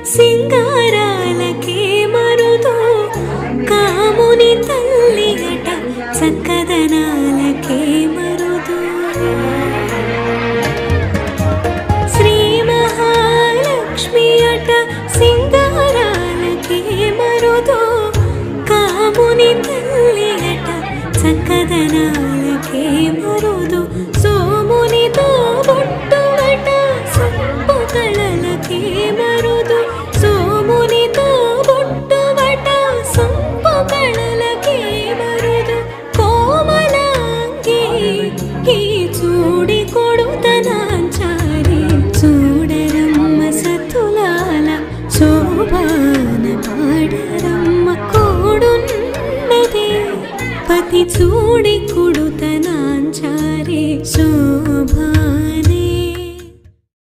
సింగారాలకే మరుదు కాముని తల్లిగట చక్కదనాలకే మరుదు శ్రీ మహాలక్ష్మి అట సింగారాలకే Marudu కాముని తల్లిగట చక్కదనాలకే Marudu సోమునితో బొట్టువట sump కళలకే Marudu సోమునితో బొట్టువట sump కళలకే Marudu కోమలాంగి ఈ చూడి కొడుతనాంచారి చూడరమ్మ సతులాల శోభాన పాడరమ్మ కోడున్నది పతి చూడి